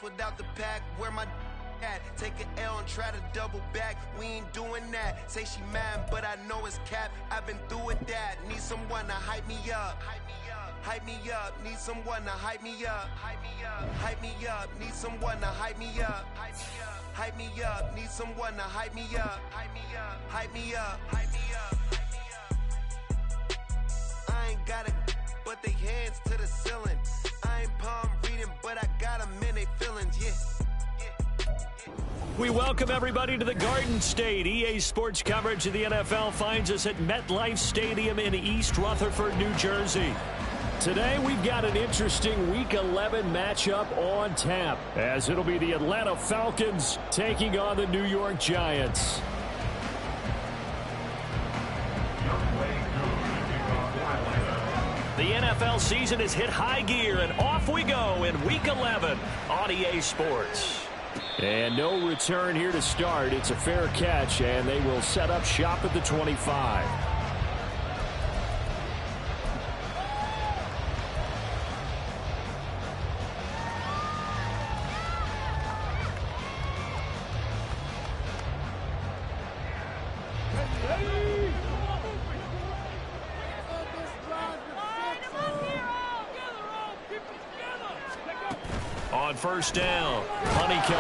Without the pack, where my at? Take an L and try to double back. We ain't doing that. Say she mad, but I know it's cap. I've been through with that. Need someone to hype me up. Hype me up. Need someone to hype me up. Hype me up. Need someone to hype me up. Hype me up. Need someone to hype me up. Hype me up. I ain't got it, but they hands to the ceiling. I ain't palm reading, but I got them in they feelings, yeah. We welcome everybody to the Garden State. EA Sports coverage of the NFL finds us at MetLife Stadium in East Rutherford, New Jersey. Today we've got an interesting Week 11 matchup on tap, as it'll be the Atlanta Falcons taking on the New York Giants. The NFL season has hit high gear, and off we go in Week 11 on EA Sports. And no return here to start. It's a fair catch, and they will set up shop at the 25. On first down, Honeycutt.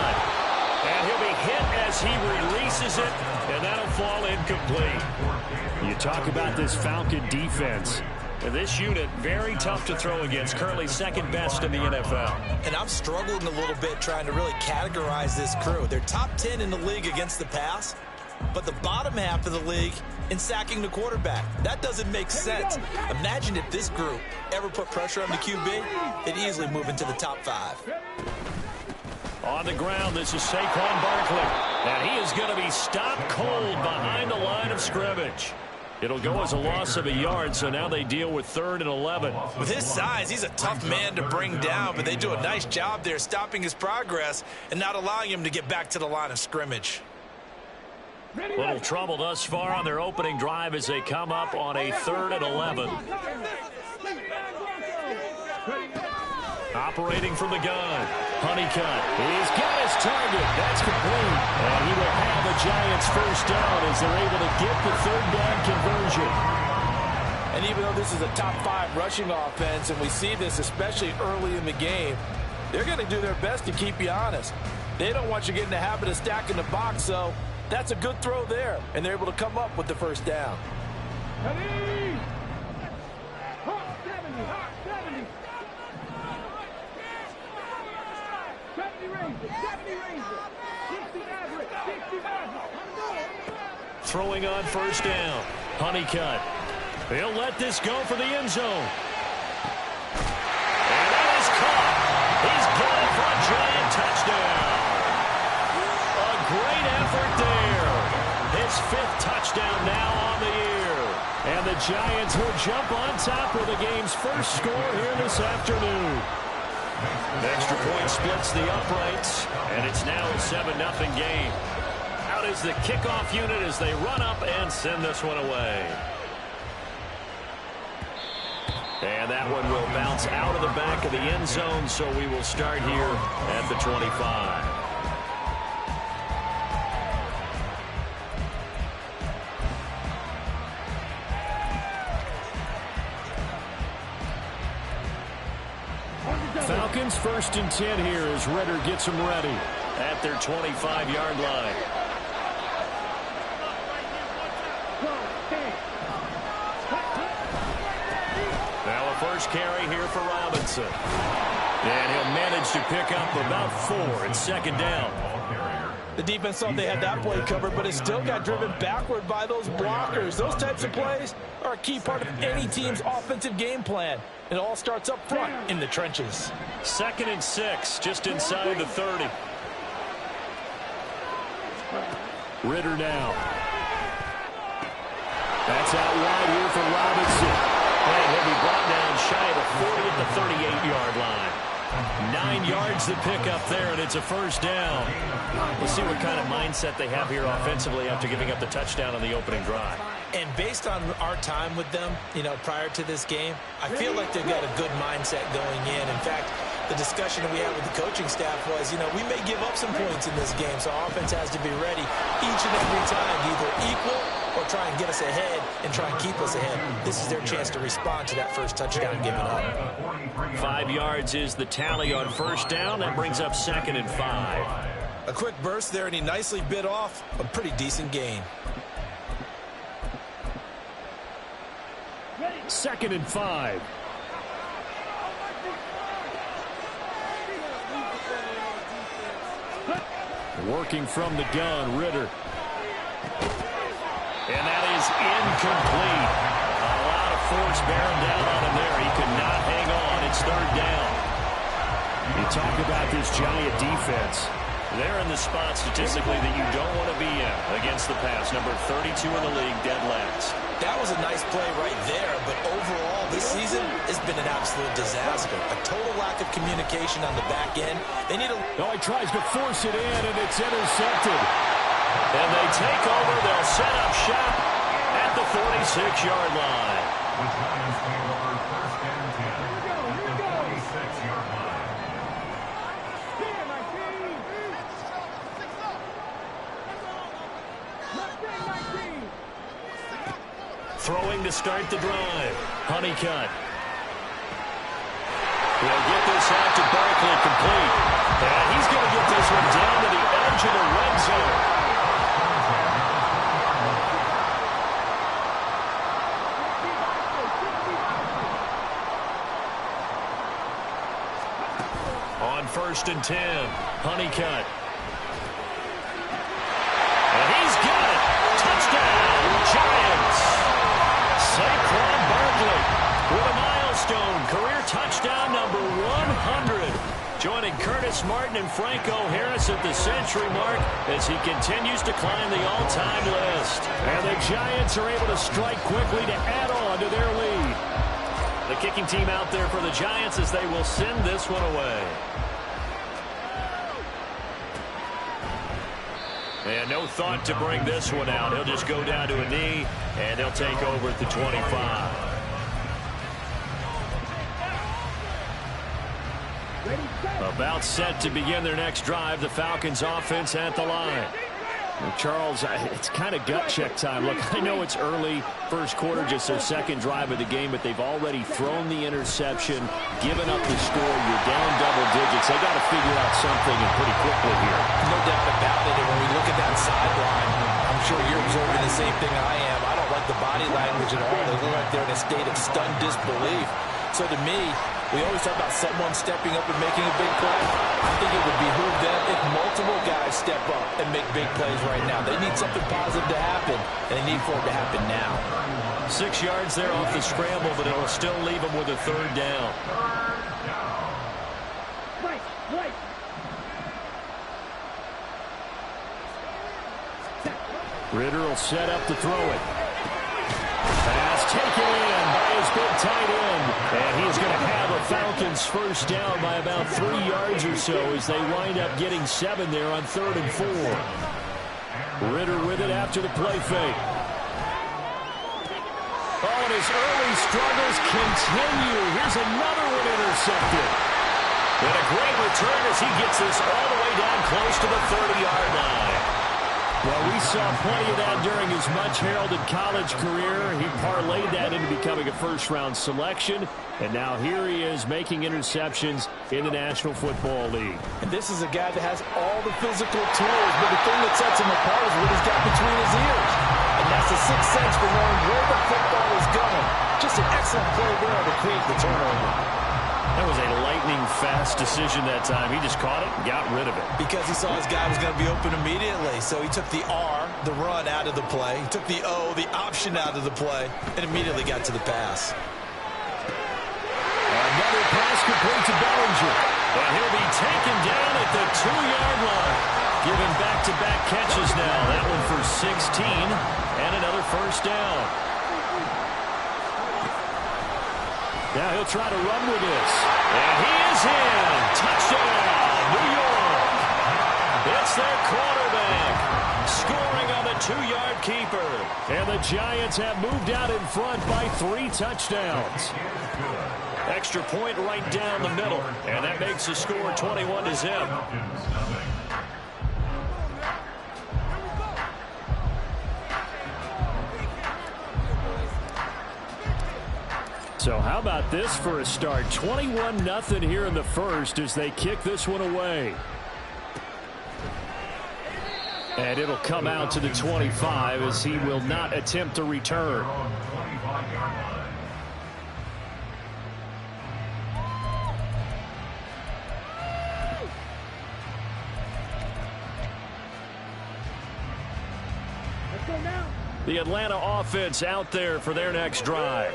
And he'll be hit as he releases it, and that'll fall incomplete. You talk about this Falcon defense. This unit, very tough to throw against, currently second best in the NFL. And I'm struggling a little bit trying to really categorize this crew. They're top 10 in the league against the pass, but the bottom half of the league in sacking the quarterback. That doesn't make sense. Imagine if this group ever put pressure on the QB, they'd easily move into the top 5. On the ground, this is Saquon Barkley. And he is going to be stopped cold behind the line of scrimmage. It'll go as a loss of a yard, so now they deal with 3rd and 11. With his size, he's a tough man to bring down, but they do a nice job there stopping his progress and not allowing him to get back to the line of scrimmage. Little trouble thus far on their opening drive as they come up on a 3rd and 11. Operating from the gun, Honeycutt. He's got his target. That's complete. And he will have the Giants first down as they're able to get the 3rd down conversion. And even though this is a top 5 rushing offense, and we see this especially early in the game, they're going to do their best to keep you honest. They don't want you getting the habit of stacking the box, so that's a good throw there, and they're able to come up with the first down. Throwing on first down, Honeycutt. He'll let this go for the end zone. And that is caught. He's got it for a Giant touchdown. A great effort there. His 5th touchdown now on the year. And the Giants will jump on top with the game's first score here this afternoon. The extra point splits the uprights, and it's now a 7-0 game. Out is the kickoff unit as they run up and send this one away. And that one will bounce out of the back of the end zone, so we will start here at the 25. Falcons 1st and 10 here as Ritter gets them ready at their 25-yard line. Now a first carry here for Robinson. And he'll manage to pick up about 4 at 2nd down. The defense thought they had that play covered, but it still got driven backward by those blockers. Those types of plays are a key part of any team's offensive game plan. It all starts up front in the trenches. 2nd and 6, just inside the 30. Ritter now. That's out wide here for Robinson. And he'll be brought down shy of the 40 at the 38-yard line. 9 yards to pick up there, and it's a first down. We'll see what kind of mindset they have here offensively after giving up the touchdown on the opening drive. And based on our time with them, prior to this game, I feel like they've got a good mindset going in. In fact, the discussion that we had with the coaching staff was, you know, we may give up some points in this game, so our offense has to be ready each and every time to either equal or try and get us ahead and try and keep us ahead. This is their chance to respond to that first touchdown given up. 5 yards is the tally on first down. That brings up 2nd and 5. A quick burst there, and he nicely bit off a pretty decent gain. 2nd and 5. Working from the gun, Ritter. And that is incomplete. A lot of force bearing down on him there. He could not hang on. It's 3rd down. You talk about this Giant defense. They're in the spot statistically that you don't want to be in against the pass. Number 32 in the league, dead last. That was a nice play right there, but overall this season has been an absolute disaster. A total lack of communication on the back end. They need a... No, he tries to force it in, and it's intercepted. And they take over. They'll set up shop at the 46-yard line. The Giants take over 1st and 10 at the 46-yard line. Throwing to start the drive. Honeycutt. He'll get this out to Barkley, complete. And he's going to get this one down to the edge of the red zone. On 1st and 10, Honeycutt. And he's got it. Touchdown, Giants. Saquon Barkley with a milestone career touchdown number 100. Joining Curtis Martin and Franco Harris at the century mark as he continues to climb the all-time list. And the Giants are able to strike quickly to add on to their lead. The kicking team out there for the Giants as they will send this one away. And no thought to bring this one out. He'll just go down to a knee, and they'll take over at the 25. About set to begin their next drive. The Falcons offense at the line. Well, Charles, it's kind of gut check time. Look, I know it's early, first quarter, just their 2nd drive of the game, but they've already thrown the interception, given up the score. You're down double digits. They got to figure out something and pretty quickly here. No doubt about it. And when we look at that sideline, I'm sure you're observing the same thing I am. I don't like the body language at all. They look like they're in a state of stunned disbelief. So to me, we always talk about someone stepping up and making a big play. I think it would behoove them if multiple guys step up and make big plays right now. They need something positive to happen, and they need for it to happen now. 6 yards there off the scramble, but it'll still leave them with a 3rd down. Ritter will set up to throw it. Pass taken in by his big tight end. And he's going to have a Falcons first down by about 3 yards or so as they wind up getting 7 there on 3rd and 4. Ritter with it after the play fake. Oh, and his early struggles continue. Here's another one intercepted. And a great return as he gets this all the way down close to the 30-yard line. Well, we saw plenty of that during his much-heralded college career. He parlayed that into becoming a first-round selection, and now here he is making interceptions in the National Football League. And this is a guy that has all the physical tools, but the thing that sets him apart is what he's got between his ears. And that's the sixth sense for knowing where the football is going. Just an excellent play there to create the turnover. That was a lightning-fast decision that time. He just caught it and got rid of it. Because he saw his guy was going to be open immediately. So he took the R, the run, out of the play. He took the O, the option, out of the play, and immediately got to the pass. Another pass complete to Bellinger. And he'll be taken down at the 2-yard line. Given back-to-back catches now. That one for 16 and another first down. Now he'll try to run with this. And he is in. Touchdown, New York. It's their quarterback scoring on the 2-yard keeper. And the Giants have moved out in front by 3 touchdowns. Extra point right down the middle, and that makes the score 21-0. So how about this for a start? 21-0 here in the first as they kick this one away. And it'll come out to the 25 as he will not attempt to return. The Atlanta offense out there for their next drive.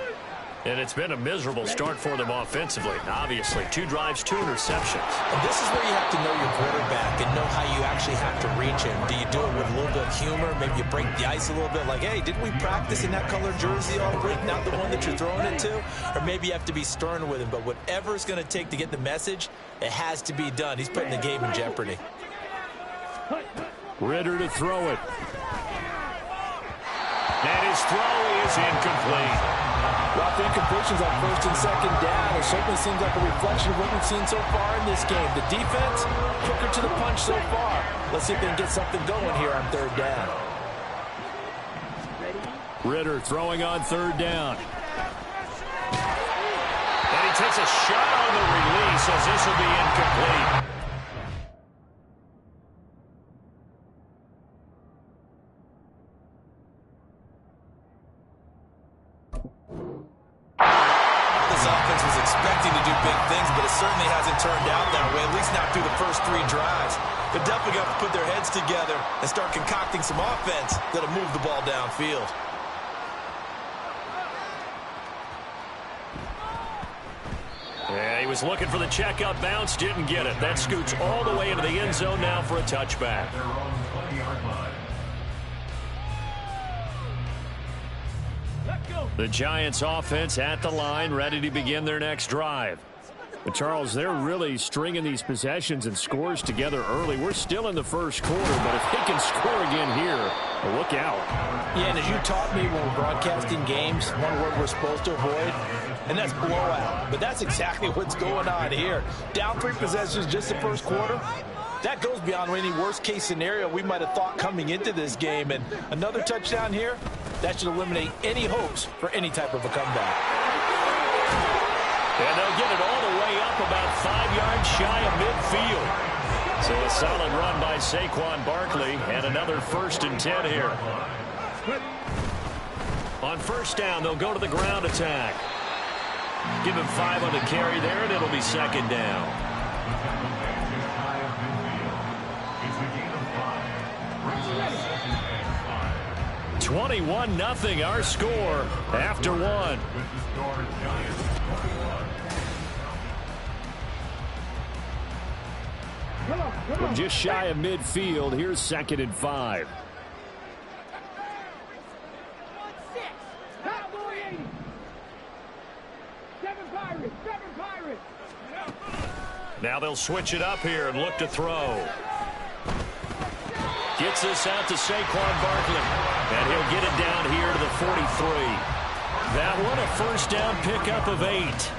And it's been a miserable start for them offensively. Obviously, 2 drives, 2 interceptions. And this is where you have to know your quarterback and know how you actually have to reach him. Do you do it with a little bit of humor? Maybe you break the ice a little bit like, hey, didn't we practice in that color jersey all week, not the one that you're throwing it to? Or maybe you have to be stern with him. But whatever it's going to take to get the message, it has to be done. He's putting the game in jeopardy. Ritter to throw it. And his throw is incomplete. Well, the incompletions on first and second down, it certainly seems like a reflection of what we've seen so far in this game. The defense, quicker to the punch so far. Let's see if they can get something going here on third down. Ritter throwing on third down. And he takes a shot on the release as this will be incomplete. Certainly hasn't turned out that way, at least not through the first 3 drives. They're definitely going to put their heads together and start concocting some offense that'll move the ball downfield. Yeah, he was looking for the checkup bounce, didn't get it. That scoots all the way into the end zone now for a touchback. The Giants offense at the line, ready to begin their next drive. But Charles, they're really stringing these possessions and scores together early. We're still in the first quarter, but if they can score again here, look out. Yeah, and as you taught me when we're broadcasting games, one word we're supposed to avoid, and that's blowout. But that's exactly what's going on here. Down 3 possessions just the first quarter. That goes beyond any worst-case scenario we might have thought coming into this game. And another touchdown here, that should eliminate any hopes for any type of a comeback. And they'll get it all the way up about 5 yards shy of midfield. So a solid run by Saquon Barkley and another 1st and 10 here. On first down, they'll go to the ground attack. Give him 5 on the carry there, and it'll be 2nd down. 21-0 our score after 1. From just shy of midfield, here's 2nd and 5. Now they'll switch it up here and look to throw. Gets this out to Saquon Barkley. And he'll get it down here to the 43. That one a first down pickup of 8.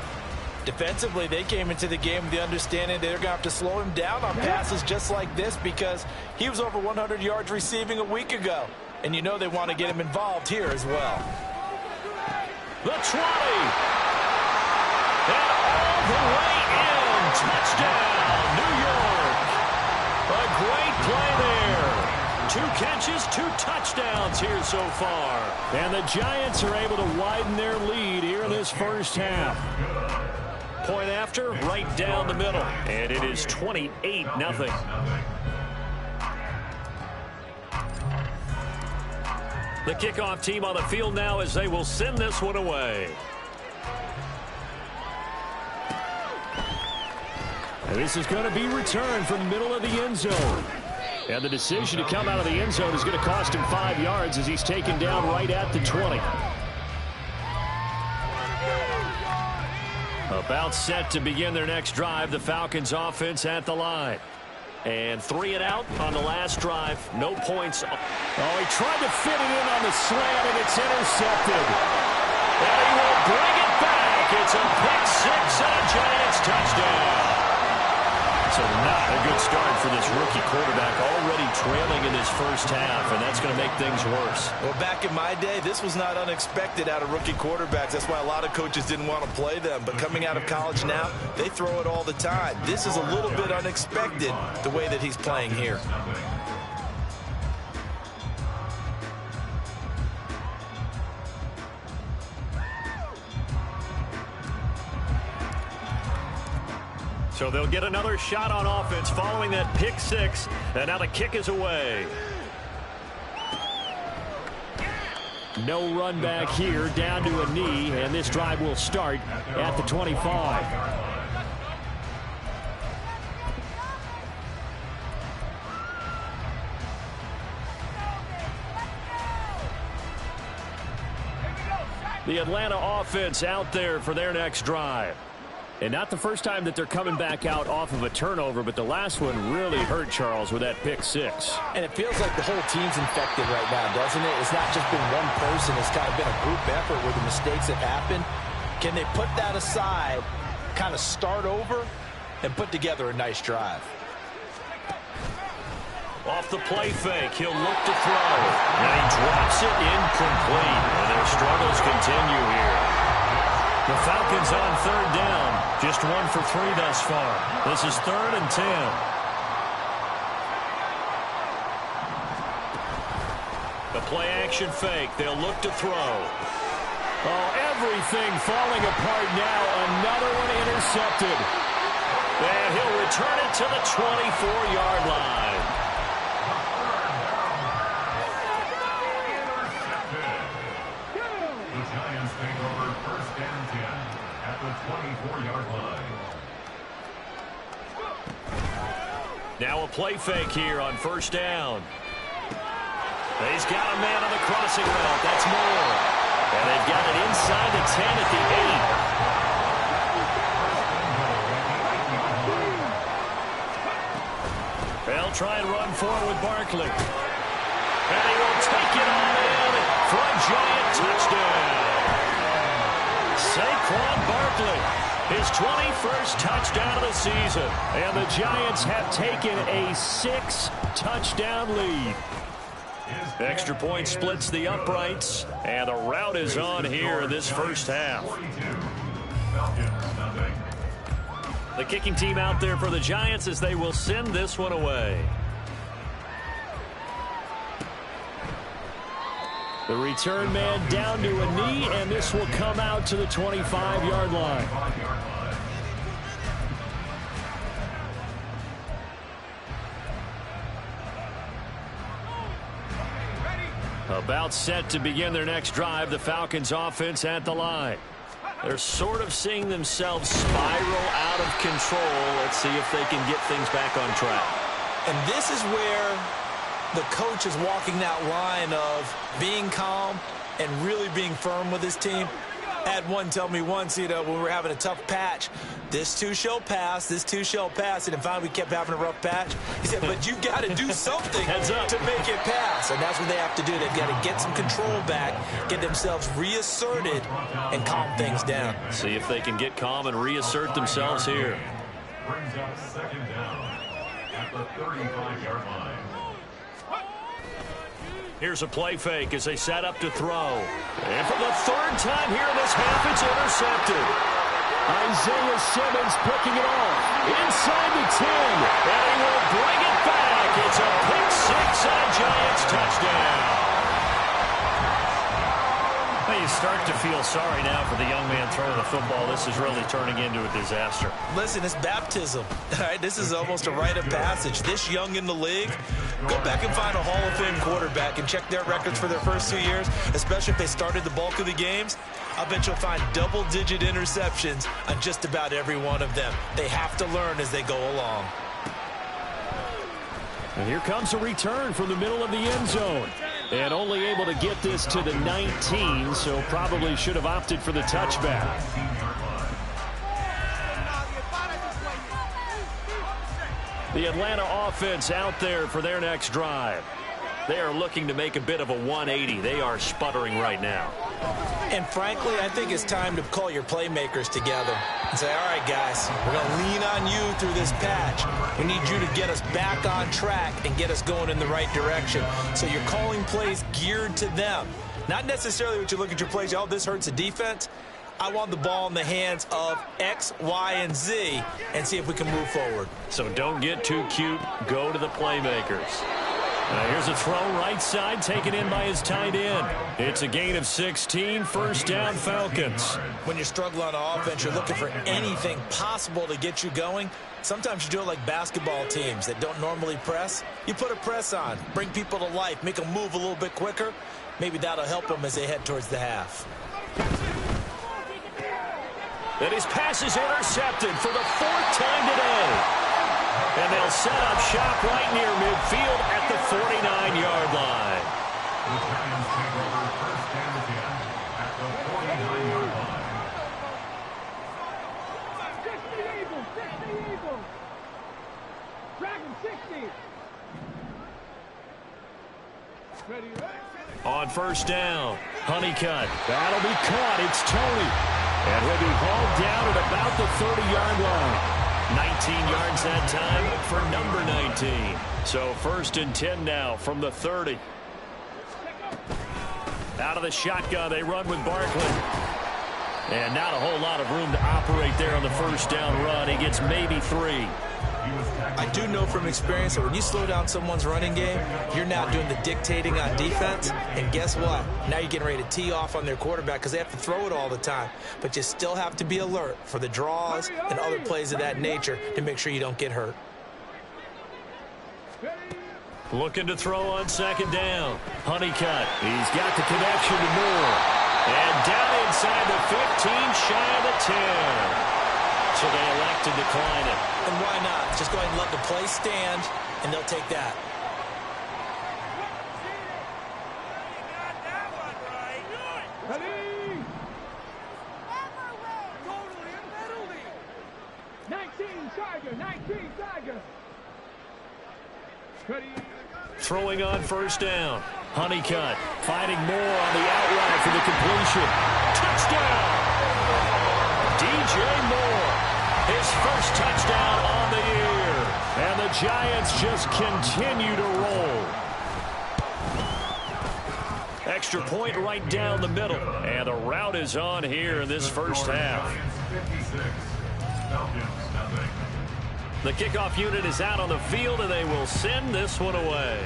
Defensively, they came into the game with the understanding they're going to have to slow him down on passes just like this because he was over 100 yards receiving a week ago. And you know they want to get him involved here as well. The 20. And all the way in. Touchdown, New York. A great play there. 2 catches, 2 touchdowns here so far. And the Giants are able to widen their lead here in this first half. Point after, right down the middle. And it is 28-0. The kickoff team on the field now as they will send this one away. And this is going to be returned from the middle of the end zone. And the decision to come out of the end zone is going to cost him 5 yards as he's taken down right at the 20. About set to begin their next drive, the Falcons offense at the line. And 3 and out on the last drive. No points. Oh, he tried to fit it in on the slant, and it's intercepted. And he will bring it back. It's a pick six and a Giants touchdown. So not a good start for this rookie quarterback, already trailing in this first half, and that's going to make things worse. Well, back in my day, this was not unexpected out of rookie quarterbacks. That's why a lot of coaches didn't want to play them. But coming out of college now, they throw it all the time. This is a little bit unexpected, the way that he's playing here. So they'll get another shot on offense following that pick six, and now the kick is away. No run back here, down to a knee, and this drive will start at the 25. The Atlanta offense out there for their next drive. And not the first time that they're coming back out off of a turnover, but the last one really hurt Charles with that pick six. And it feels like the whole team's infected right now, doesn't it? It's not just been one person. It's kind of been a group effort where the mistakes have happened. Can they put that aside, kind of start over, and put together a nice drive? Off the play fake, he'll look to throw. And he drops it incomplete. And their struggles continue here. The Falcons on third down. Just 1 for 3 thus far. This is 3rd and 10. The play action fake. They'll look to throw. Oh, everything falling apart now. Another one intercepted. And he'll return it to the 24-yard line. The Giants take over 1st and 10 at the 24-yard line. Now a play fake here on 1st down. He's got a man on the crossing route. That's Moore. And they've got it inside the 10 at the 8. They'll try and run forward with Barkley. And he will take it all in for a Giant touchdown. Saquon Barkley, his 21st touchdown of the season. And the Giants have taken a 6-touchdown lead. Extra point splits the uprights, and the route is on here in this first half. The kicking team out there for the Giants as they will send this one away. The return man down to a knee, and this will come out to the 25-yard line. About set to begin their next drive, the Falcons offense at the line. They're sort of seeing themselves spiral out of control. Let's see if they can get things back on track. And this is where the coach is walking that line of being calm and really being firm with his team. I had one tell me once, when we were having a tough patch, this too shall pass, this too shall pass. And finally we kept having a rough patch. He said, but you got to do something to make it pass. And that's what they have to do. They've got to get some control back, get themselves reasserted, and calm things down. See if they can get calm and reassert themselves here. Brings up 2nd down at the 35-yard line. Here's a play fake as they set up to throw. And for the 3rd time here in this half, it's intercepted. Isaiah Simmons picking it off inside the 10. And he will bring it back. It's a pick six and a Giants touchdown. You start to feel sorry now for the young man throwing the football. This is really turning into a disaster. Listen, it's baptism. All right, this is almost a rite of passage. This young in the league, go back and find a Hall of Fame quarterback and check their records for their first 2 years, especially if they started the bulk of the games. I bet you'll find double-digit interceptions on just about every one of them. They have to learn as they go along. And here comes a return from the middle of the end zone. And only able to get this to the 19, so probably should have opted for the touchback. The Atlanta offense out there for their next drive. They are looking to make a bit of a 180. They are sputtering right now. And frankly, I think it's time to call your playmakers together and say, all right, guys, we're going to lean on you through this patch. We need you to get us back on track and get us going in the right direction. So you're calling plays geared to them. Not necessarily what you look at your plays, oh, this hurts the defense. I want the ball in the hands of X, Y, and Z and see if we can move forward. So don't get too cute. Go to the playmakers. Here's a throw right side taken in by his tight end. It's a gain of 16, first down Falcons. When you're struggling on offense, you're looking for anything possible to get you going. Sometimes you do it like basketball teams that don't normally press. You put a press on, bring people to life, make them move a little bit quicker. Maybe that'll help them as they head towards the half. And his pass is intercepted for the fourth time today. And they'll set up shop right near midfield at the 49-yard line. The Giants take over first and 10 at the 49-yard line. 60 Eagles. Dragon 60. On first down, Honeycutt. That'll be caught. It's Tony. And he'll be hauled down at about the 30-yard line. 19 yards that time for number 19. So first and 10 now from the 30. Out of the shotgun, they run with Barkley. And not a whole lot of room to operate there on the first down run. He gets maybe 3. I do know from experience that when you slow down someone's running game, you're now doing the dictating on defense. And guess what? Now you're getting ready to tee off on their quarterback because they have to throw it all the time. But you still have to be alert for the draws and other plays of that nature to make sure you don't get hurt. Looking to throw on second down. Honeycutt. He's got the connection to Moore. And down inside the 15, shy of the 10. So they elect to decline it. And why not? Just go ahead and let the play stand, and they'll take that. Ready? 19 Tiger. Ready? Throwing on first down. Honeycutt finding Moore on the outright for the completion. Touchdown! DJ Moore. His first touchdown on the year. And the Giants just continue to roll. Extra point right down the middle. And the route is on here in this first half. The kickoff unit is out on the field, and they will send this one away.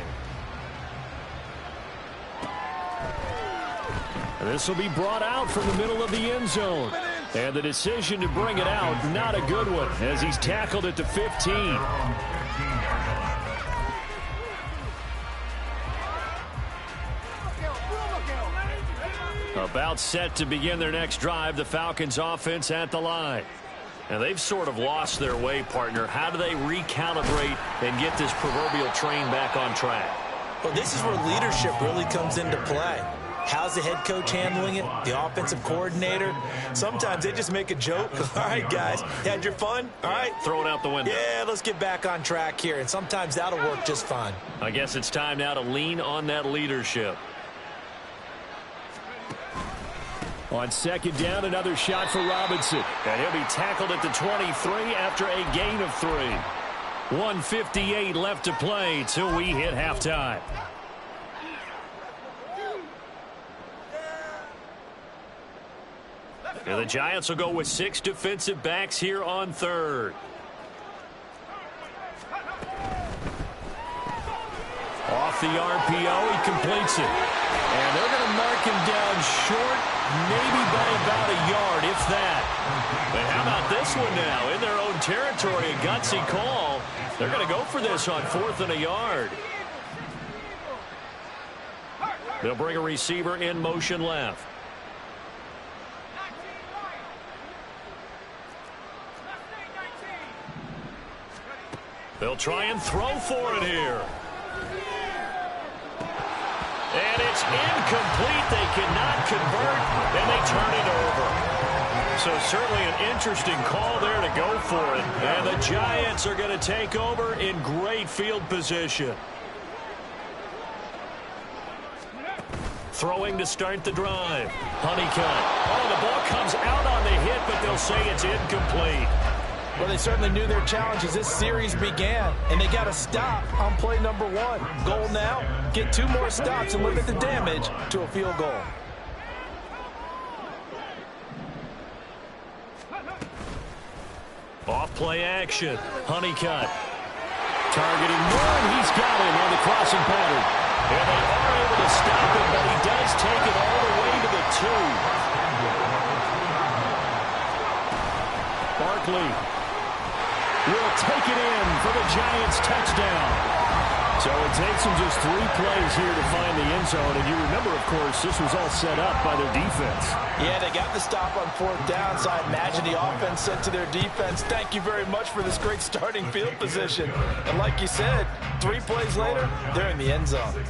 This will be brought out from the middle of the end zone. And the decision to bring it out, not a good one, as he's tackled at the 15. About set to begin their next drive, the Falcons offense at the line. And they've sort of lost their way, partner. How do they recalibrate and get this proverbial train back on track? Well, this is where leadership really comes into play. How's the head coach handling it? The offensive coordinator? Sometimes they just make a joke. All right, guys, had your fun? All right. Throw it out the window. Yeah, let's get back on track here. And sometimes that'll work just fine. I guess it's time now to lean on that leadership. On second down, another shot for Robinson. And he'll be tackled at the 23 after a gain of 3. 1:58 left to play till we hit halftime. And the Giants will go with 6 defensive backs here on third. Off the RPO, he completes it. And they're going to mark him down short, maybe by about a yard, if that. But how about this one now? In their own territory, a gutsy call. They're going to go for this on 4th and a yard. They'll bring a receiver in motion left. They'll try and throw for it here. And it's incomplete. They cannot convert, and they turn it over. So certainly an interesting call there to go for it. And the Giants are going to take over in great field position. Throwing to start the drive. Honeycutt. Oh, the ball comes out on the hit, but they'll say it's incomplete. Well, they certainly knew their challenge as this series began, and they got a stop on play number 1. Goal now, get 2 more stops and limit the damage to a field goal. Off play action. Honeycutt. Targeting Moore, and he's got him on the crossing pattern. And they are able to stop him, but he does take it all the way to the 2. Barkley will take it in for the Giants touchdown. So it takes them just 3 plays here to find the end zone. And you remember, of course, this was all set up by their defense. Yeah, they got the stop on 4th down, so I imagine the offense said to their defense, thank you very much for this great starting field position. And like you said, 3 plays later, they're in the end zone.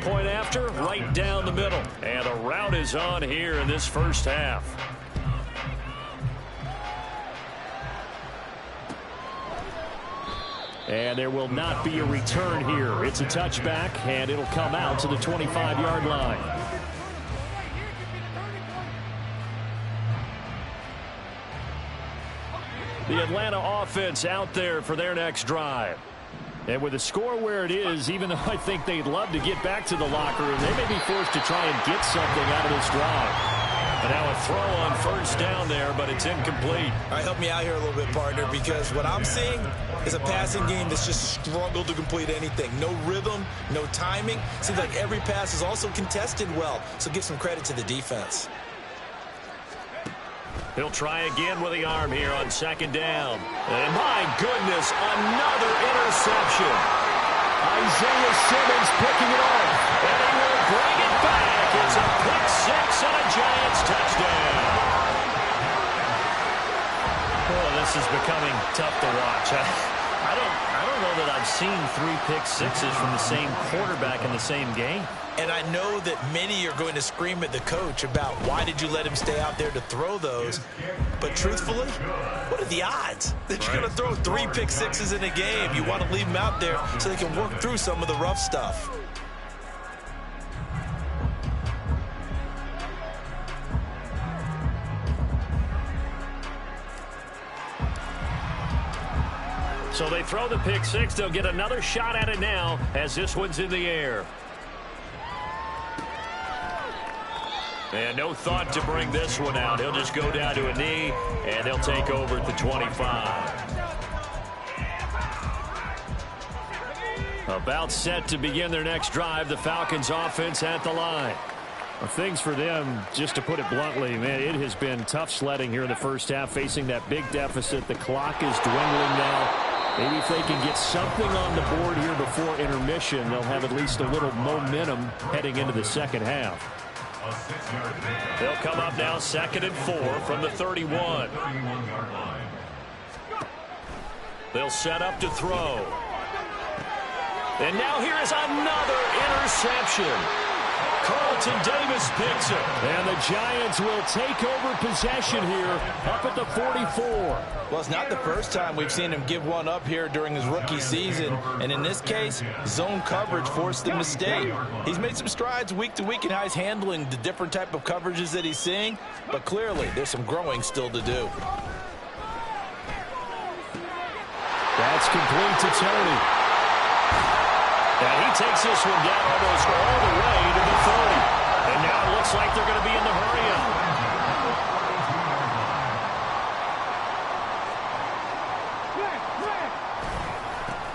Point after, right down the middle. And a route is on here in this first half. And there will not be a return here. It's a touchback, and it'll come out to the 25-yard line. The Atlanta offense out there for their next drive. And with the score where it is, even though I think they'd love to get back to the locker room, they may be forced to try and get something out of this drive. And now a throw on 1st down there, but it's incomplete. All right, help me out here a little bit, partner, because what I'm seeing is a passing game that's just struggled to complete anything. No rhythm, no timing. Seems like every pass is also contested well, so give some credit to the defense. He'll try again with the arm here on 2nd down. And my goodness, another interception. Isaiah Simmons picking it off, and he will bring it back. It's a pick 6 and a Giants touchdown. Oh, this is becoming tough to watch. I don't know that I've seen 3 pick sixes from the same quarterback in the same game. And I know that many are going to scream at the coach about why did you let him stay out there to throw those. But truthfully, what are the odds that you're going to throw 3 pick sixes in a game? You want to leave them out there so they can work through some of the rough stuff. So they throw the pick 6. They'll get another shot at it now as this one's in the air. And no thought to bring this one out. He'll just go down to a knee, and they'll take over at the 25. About set to begin their next drive. The Falcons offense at the line. Well, things for them, just to put it bluntly, man, it has been tough sledding here in the first half, facing that big deficit. The clock is dwindling now. Maybe if they can get something on the board here before intermission, they'll have at least a little momentum heading into the second half. They'll come up now 2nd and 4 from the 31. They'll set up to throw. And now here is another interception. Carlton Davis picks it. And the Giants will take over possession here up at the 44. Well, it's not the first time we've seen him give one up here during his rookie season. And in this case, zone coverage forced the mistake. He's made some strides week to week in how he's handling the different type of coverages that he's seeing. But clearly, there's some growing still to do. That's complete to Tony. And he takes this one down almost all the way to the 30. And now it looks like they're going to be in the hurry-up.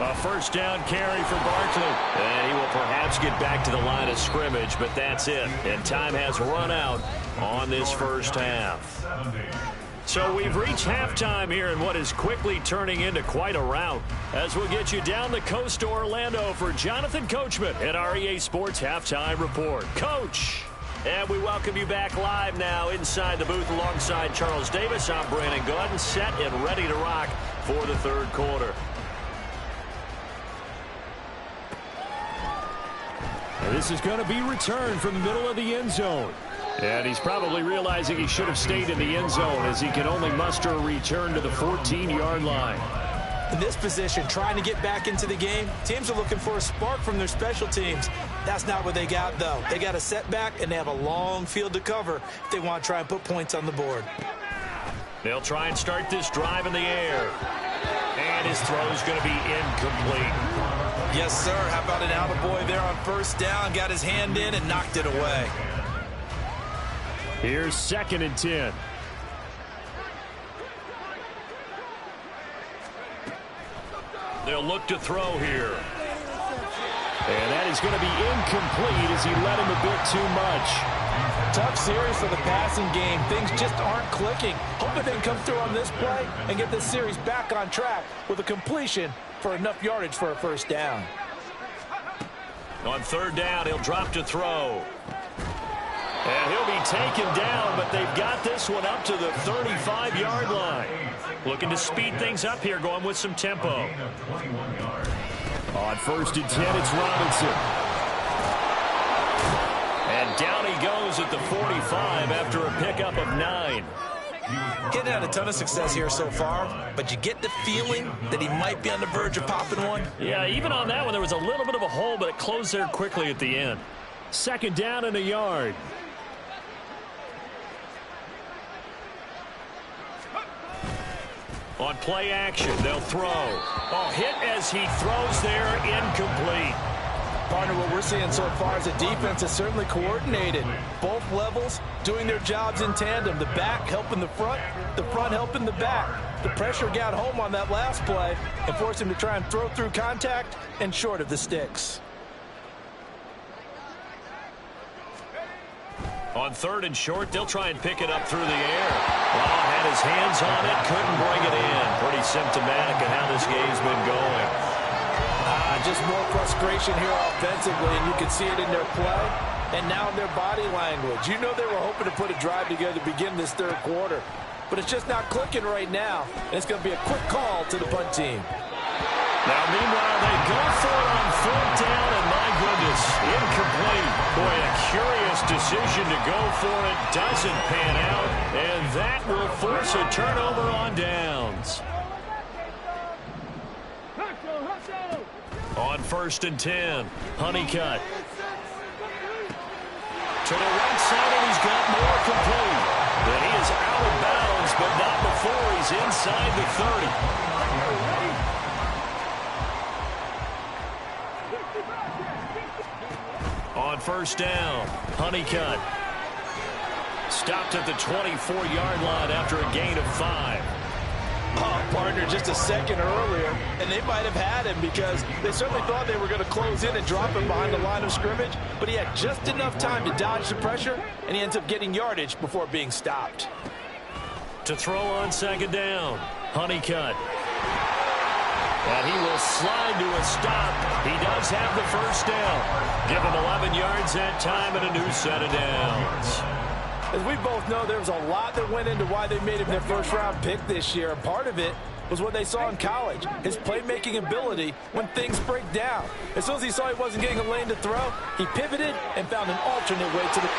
A 1st down carry for Barkley. And he will perhaps get back to the line of scrimmage, but that's it. And time has run out on this first half. So we've reached halftime here in what is quickly turning into quite a rout. As we'll get you down the coast to Orlando for Jonathan Coachman at our EA Sports Halftime Report. Coach! And we welcome you back live now inside the booth alongside Charles Davis. I'm Brandon Gordon, set and ready to rock for the 3rd quarter. And this is going to be returned from the middle of the end zone. And he's probably realizing he should have stayed in the end zone as he can only muster a return to the 14-yard line. In this position, trying to get back into the game, teams are looking for a spark from their special teams. That's not what they got, though. They got a setback, and they have a long field to cover if they want to try and put points on the board. They'll try and start this drive in the air. And his throw is going to be incomplete. Yes, sir. How about an attaboy there on first down? Got his hand in and knocked it away. Here's 2nd and 10. They'll look to throw here. And that is going to be incomplete as he led him a bit too much. Tough series for the passing game. Things just aren't clicking. Hoping they can come through on this play and get this series back on track with a completion for enough yardage for a first down. On 3rd down, he'll drop to throw. And he'll be taken down, but they've got this one up to the 35-yard line. Looking to speed things up here, going with some tempo. On 1st and 10, it's Robinson. And down he goes at the 45 after a pickup of 9. Getting had a ton of success here so far, but you get the feeling that he might be on the verge of popping one. Yeah, even on that one, there was a little bit of a hole, but it closed there quickly at the end. 2nd down and a yard. On play action, they'll throw. Oh, hit as he throws there, incomplete. Partner, what we're seeing so far is a defense is certainly coordinated. Both levels doing their jobs in tandem. The back helping the front helping the back. The pressure got home on that last play and forced him to try and throw through contact and short of the sticks. On 3rd and short, they'll try and pick it up through the air. Well, had his hands on it, couldn't bring it in. Pretty symptomatic of how this game's been going. Just more frustration here offensively, and you can see it in their play and now in their body language. You know they were hoping to put a drive together to begin this 3rd quarter, but it's just not clicking right now, and it's going to be a quick call to the punt team. Now, meanwhile, they go for it on 4th down, and my goodness, incomplete. Boy, a curious decision to go for it. Doesn't pan out, and that will force a turnover on downs. On 1st and 10, Honeycutt. To the right side, and he's got more complete. And he is out of bounds, but not before he's inside the 30. On 1st down, Honeycutt. Stopped at the 24-yard line after a gain of 5. Oh, partner, just a second earlier, and they might have had him because they certainly thought they were going to close in and drop him behind the line of scrimmage, but he had just enough time to dodge the pressure, and he ends up getting yardage before being stopped. To throw on 2nd down, Honeycutt. And he will slide to a stop. He does have the first down. Give him 11 yards that time and a new set of downs. As we both know, there was a lot that went into why they made him their first-round pick this year, and part of it was what they saw in college, his playmaking ability when things break down. As soon as he saw he wasn't getting a lane to throw, he pivoted and found an alternate way to the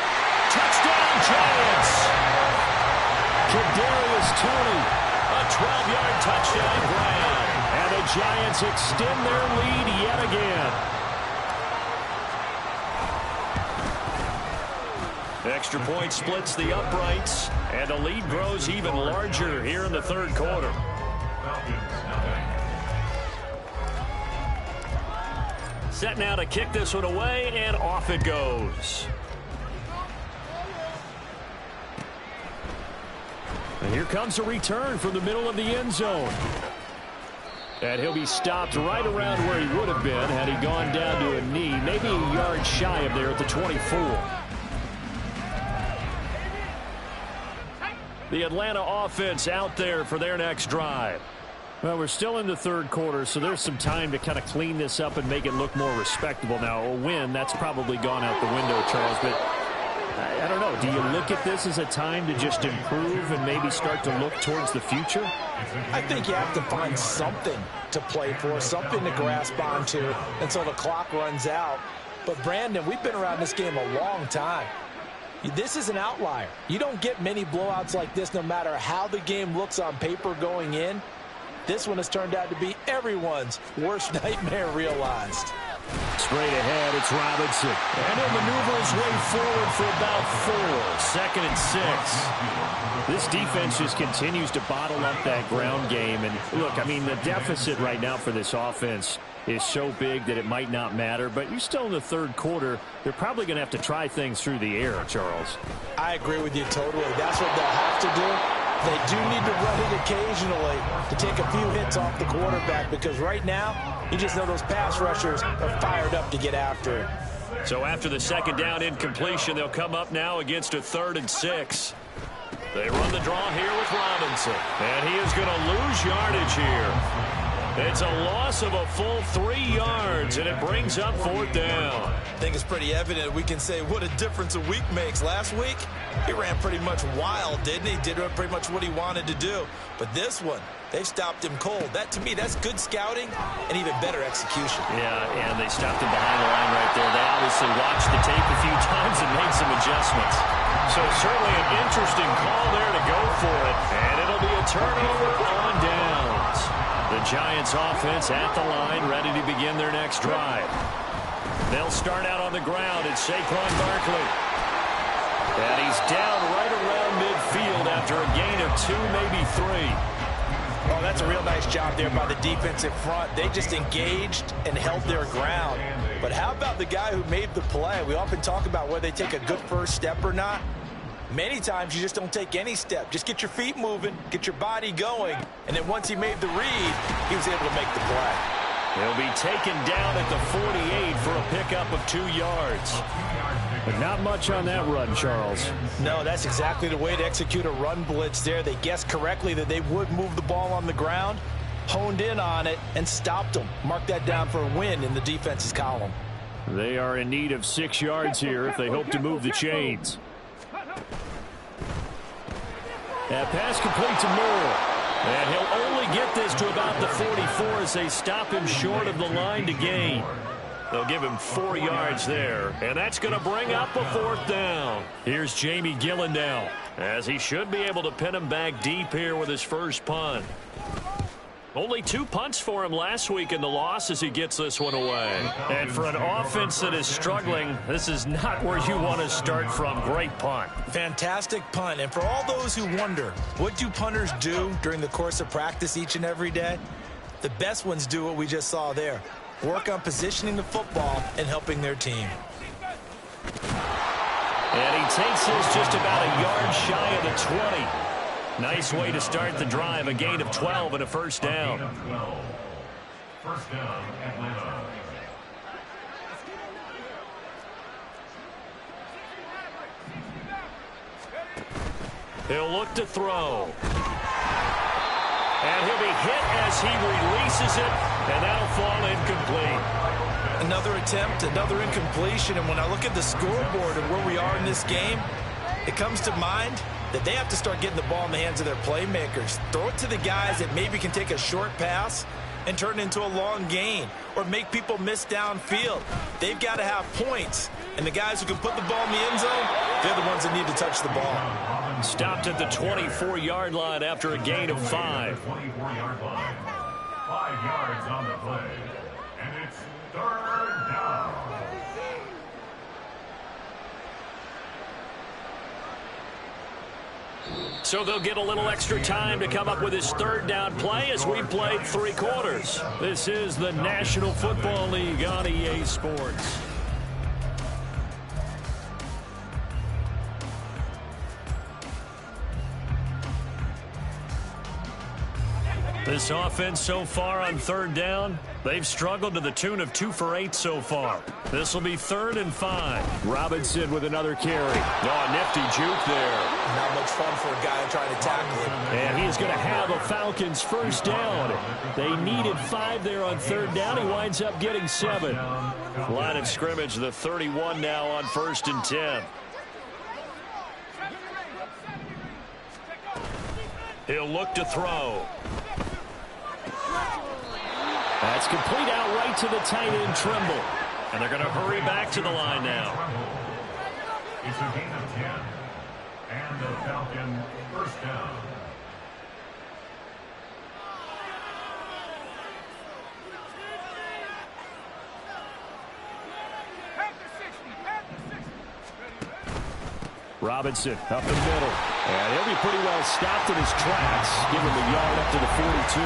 touchdown Giants. Kadarius Toney, a 12-yard touchdown grab, and the Giants extend their lead yet again. Extra point splits the uprights, and the lead grows even larger here in the 3rd quarter. Set now to kick this one away, and off it goes. And here comes a return from the middle of the end zone. And he'll be stopped right around where he would have been had he gone down to a knee, maybe a yard shy of there at the 24. The Atlanta offense out there for their next drive. Well, we're still in the 3rd quarter, so there's some time to kind of clean this up and make it look more respectable. Now, a win, that's probably gone out the window, Charles, but I don't know. Do you look at this as a time to just improve and maybe start to look towards the future? I think you have to find something to play for, something to grasp onto until the clock runs out. But, Brandon, we've been around this game a long time. This is an outlier. You don't get many blowouts like this no matter how the game looks on paper going in. This one has turned out to be everyone's worst nightmare realized. Straight ahead, it's Robinson. And he'll maneuver his way forward for about 4. 2nd and 6. This defense just continues to bottle up that ground game. And look, I mean, the deficit right now for this offense is so big that it might not matter. But you're still in the third quarter. They're probably going to have to try things through the air, Charles. I agree with you totally. That's what they'll have to do. They do need to run it occasionally to take a few hits off the quarterback, because right now, you just know those pass rushers are fired up to get after it. So after the 2nd down incompletion, they'll come up now against a 3rd and 6. They run the draw here with Robinson. And he is going to lose yardage here. It's a loss of a full 3 yards, and it brings up 4th down. I think it's pretty evident we can say what a difference a week makes. Last week, he ran pretty much wild, didn't he? Did pretty much what he wanted to do. But this one, they stopped him cold. That, to me, that's good scouting and even better execution. Yeah, and they stopped him behind the line right there. They obviously watched the tape a few times and made some adjustments. So certainly an interesting call there to go for it. And it'll be a turnover on downs. The Giants offense at the line, ready to begin their next drive. They'll start out on the ground. It's Saquon Barkley. And he's down right around midfield after a gain of 2, maybe 3. Oh, that's a real nice job there by the defensive front. They just engaged and held their ground. But how about the guy who made the play? We often talk about whether they take a good first step or not. Many times you just don't take any step. Just get your feet moving, get your body going, and then once he made the read, he was able to make the play. He'll be taken down at the 48 for a pickup of 2 yards. But not much on that run, Charles. No, that's exactly the way to execute a run blitz there. They guessed correctly that they would move the ball on the ground, honed in on it, and stopped them. Mark that down for a win in the defense's column. They are in need of 6 yards here if they hope to move the chains. That pass complete to Moore. And he'll only get this to about the 44 as they stop him short of the line to gain. They'll give him 4 yards there. And that's going to bring up a 4th down. Here's Jamie Gillen now, as he should be able to pin him back deep here with his first punt. Only 2 punts for him last week in the loss as he gets this one away. And for an offense that is struggling, this is not where you want to start from. Great punt. Fantastic punt. And for all those who wonder, what do punters do during the course of practice each and every day? The best ones do what we just saw there. Work on positioning the football and helping their team. And he takes this just about a yard shy of the 20. Nice way to start the drive. A gain of 12 and a first down. First down, Atlanta. He'll look to throw. And he'll be hit as he releases it, and that'll fall incomplete. Another attempt, another incompletion, and when I look at the scoreboard and where we are in this game, it comes to mind that they have to start getting the ball in the hands of their playmakers. Throw it to the guys that maybe can take a short pass and turn it into a long gain or make people miss downfield. They've got to have points, and the guys who can put the ball in the end zone, they're the ones that need to touch the ball. Stopped at the 24-yard line after a gain of 5. 24-yard line. 5 yards on the play. And it's 3rd down. So they'll get a little extra time to come up with his 3rd down play as we played 3 quarters. This is the National Football League on EA Sports. This offense so far on 3rd down, they've struggled to the tune of 2 for 8 so far. This will be 3rd and 5. Robinson with another carry. Oh, nifty juke there. Not much fun for a guy trying to tackle him. And he's going to have a Falcons first down. They needed 5 there on 3rd down. He winds up getting 7. Line of scrimmage, the 31 now on 1st and 10. He'll look to throw. That's complete out right to the tight end, Trimble. And they're going to hurry back to the line now. It's a gain of 10. And the Falcon first down. Robinson up the middle. And he'll be pretty well stopped in his tracks. Give him the yard up to the 42.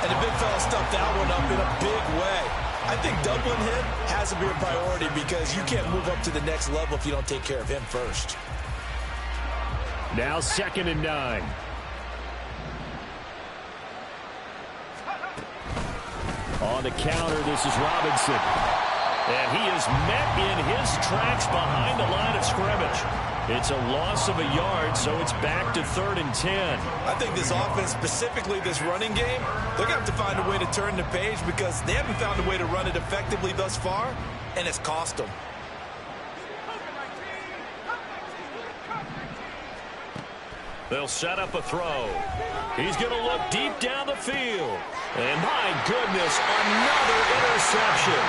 And the big fella stuffed that one up in a big way. I think doubling him has to be a priority because you can't move up to the next level if you don't take care of him first. Now 2nd and 9. On the counter, this is Robinson. And he is met in his tracks behind the line of scrimmage. It's a loss of a yard, so it's back to 3rd and 10. I think this offense, specifically this running game, they're going to have to find a way to turn the page because they haven't found a way to run it effectively thus far, and it's cost them. They'll set up a throw. He's going to look deep down the field. And my goodness, another interception.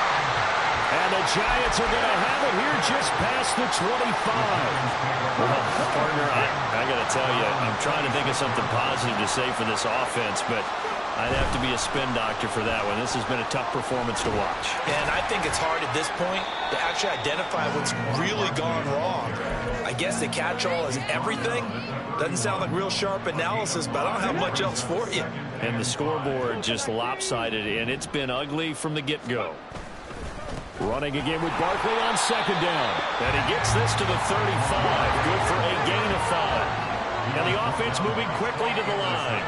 And the Giants are going to have it here just past the 25. Well, partner, I got to tell you, I'm trying to think of something positive to say for this offense, but I'd have to be a spin doctor for that one. This has been a tough performance to watch. And I think it's hard at this point to actually identify what's really gone wrong. I guess the catch-all is everything. Doesn't sound like real sharp analysis, but I don't have much else for you. And the scoreboard just lopsided, and it's been ugly from the get-go. Running again with Barkley on 2nd down. And he gets this to the 35. Good for a gain of 5. And the offense moving quickly to the line.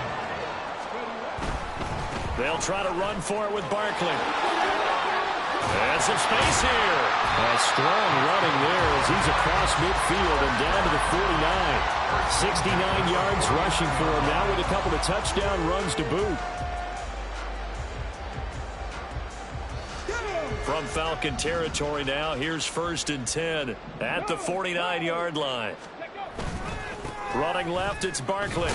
They'll try to run for it with Barkley. And some space here. A strong running there as he's across midfield and down to the 49. 69 yards rushing for him now with a couple of touchdown runs to boot. From Falcon territory now, here's 1st and 10 at the 49-yard line. Running left, it's Barkley.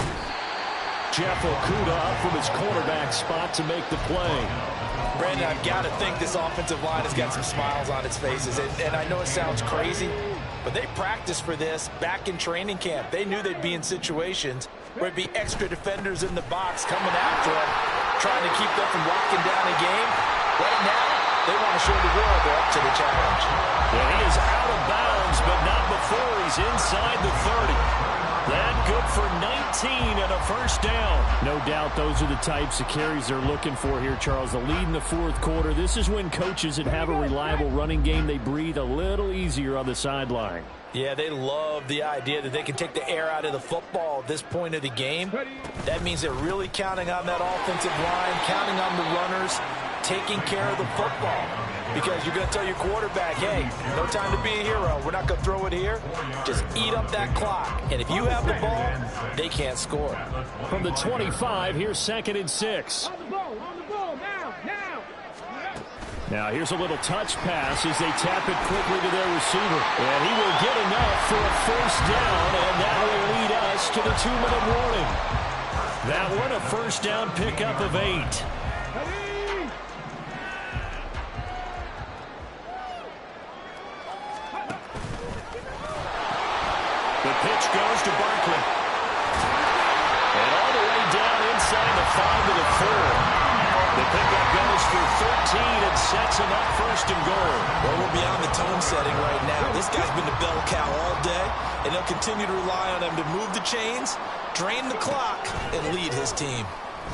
Jeff Okudah up from his cornerback spot to make the play. Brandon, I've got to think this offensive line has got some smiles on its faces. And I know it sounds crazy, but they practiced for this back in training camp. They knew they'd be in situations where it'd be extra defenders in the box coming after them, trying to keep them from locking down a game. Right now, they want to show the world they're up to the challenge. Well, he is out of bounds, but not before he's inside the 30. That good for 19 and a 1st down. No doubt those are the types of carries they're looking for here, Charles. The lead in the 4th quarter. This is when coaches that have a reliable running game, they breathe a little easier on the sideline. Yeah, they love the idea that they can take the air out of the football at this point of the game. That means they're really counting on that offensive line, counting on the runners, taking care of the football. Because you're going to tell your quarterback, hey, no time to be a hero. We're not going to throw it here. Just eat up that clock. And if you have the ball, they can't score. From the 25, here's 2nd and 6. On the ball, now. Now here's a little touch pass as they tap it quickly to their receiver. And he will get enough for a 1st down, and that will lead us to the 2-minute warning. That one a 1st down pickup of 8. The pitch goes to Barkley. And all the way down inside the 5 to the 4. The pickup goes for 13 and sets him up 1st and goal. Well, we're beyond the tone setting right now. This guy's been the bell cow all day, and they'll continue to rely on him to move the chains, drain the clock, and lead his team.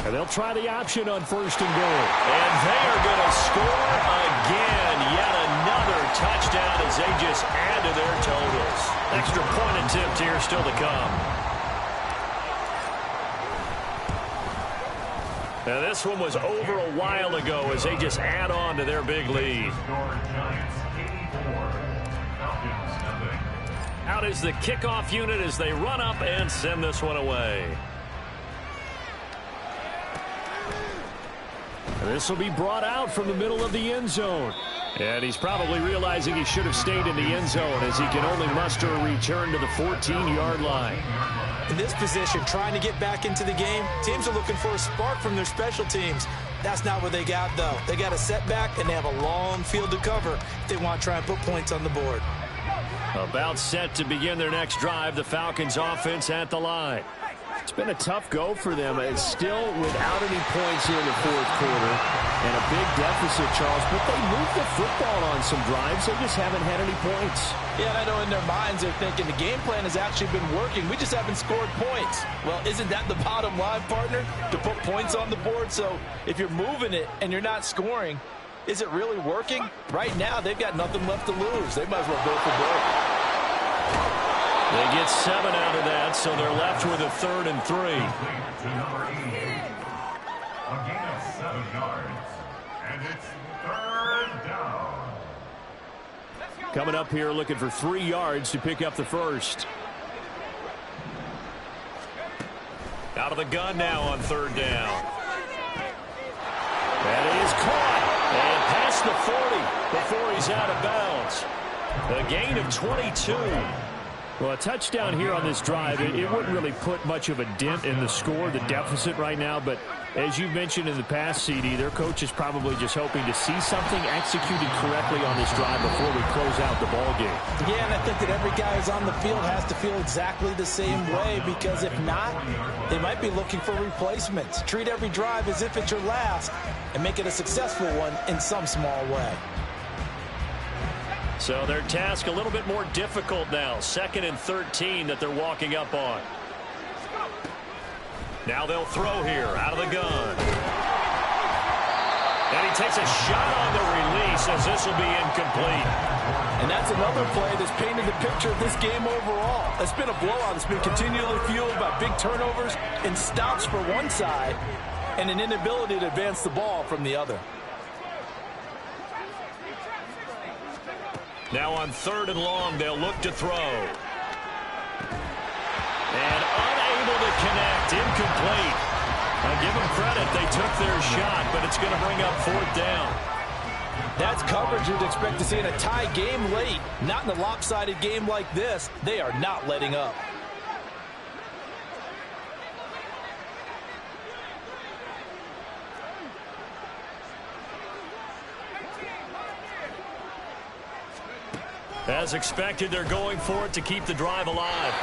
And they'll try the option on 1st and goal. And they are going to score again. Yet another touchdown as they just add to their totals. Extra point attempt here still to come. Now this one was over a while ago as they just add on to their big lead. Out is the kickoff unit as they run up and send this one away. This will be brought out from the middle of the end zone. And he's probably realizing he should have stayed in the end zone as he can only muster a return to the 14-yard line. In this position, trying to get back into the game, teams are looking for a spark from their special teams. That's not what they got, though. They got a setback, and they have a long field to cover if they want to try and put points on the board. About set to begin their next drive, the Falcons offense at the line. It's been a tough go for them. It's still without any points here in the fourth quarter and a big deficit, Charles. But they moved the football on some drives. They just haven't had any points. Yeah, and I know in their minds they're thinking the game plan has actually been working. We just haven't scored points. Well, isn't that the bottom line, partner? To put points on the board? So if you're moving it and you're not scoring, is it really working? Right now, they've got nothing left to lose. They might as well go for broke. They get 7 out of that, so they're left with a 3rd and 3. To number 8. A gain of 7 yards. And it's 3rd down. Coming up here looking for 3 yards to pick up the first. Out of the gun now on 3rd down. That is caught. And past the 40 before he's out of bounds. A gain of 22. Well, a touchdown here on this drive, it wouldn't really put much of a dent in the score, the deficit right now. But as you mentioned in the past, CD, their coach is probably just hoping to see something executed correctly on this drive before we close out the ball game. Yeah, and I think that every guy who's on the field has to feel exactly the same way, because if not, they might be looking for replacements. Treat every drive as if it's your last and make it a successful one in some small way. So their task a little bit more difficult now. 2nd and 13 that they're walking up on. Now they'll throw here out of the gun. And he takes a shot on the release as this will be incomplete. And that's another play that's painted the picture of this game overall. It's been a blowout. It's been continually fueled by big turnovers and stops for one side and an inability to advance the ball from the other. Now on 3rd and long, they'll look to throw. And unable to connect, incomplete. I give them credit, they took their shot, but it's going to bring up 4th down. That's coverage you'd expect to see in a tie game late. Not in a lopsided game like this. They are not letting up. As expected, they're going for it to keep the drive alive.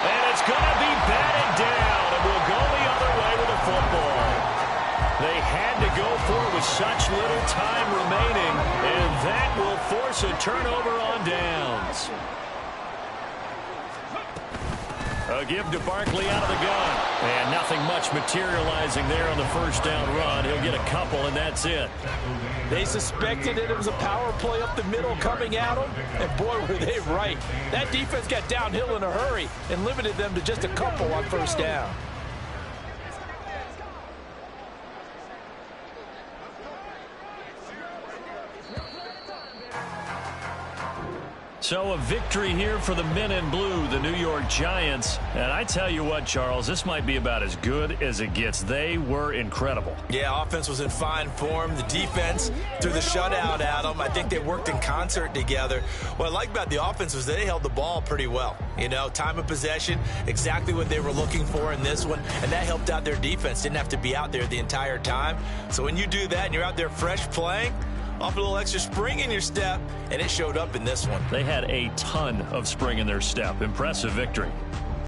And it's going to be batted down, and we'll go the other way with the football. They had to go for it with such little time remaining, and that will force a turnover on downs. A give to Barkley out of the gun. And nothing much materializing there on the 1st down run. He'll get a couple, and that's it. They suspected it was a power play up the middle coming at them, and boy, were they right. That defense got downhill in a hurry and limited them to just a couple on 1st down. So a victory here for the men in blue, the New York Giants. And I tell you what, Charles, this might be about as good as it gets. They were incredible. Yeah, offense was in fine form. The defense threw the shutout at them. I think they worked in concert together. What I like about the offense was they held the ball pretty well. You know, time of possession, exactly what they were looking for in this one. And that helped out their defense. Didn't have to be out there the entire time. So when you do that and you're out there fresh playing, off a little extra spring in your step, and it showed up in this one. They had a ton of spring in their step. Impressive victory.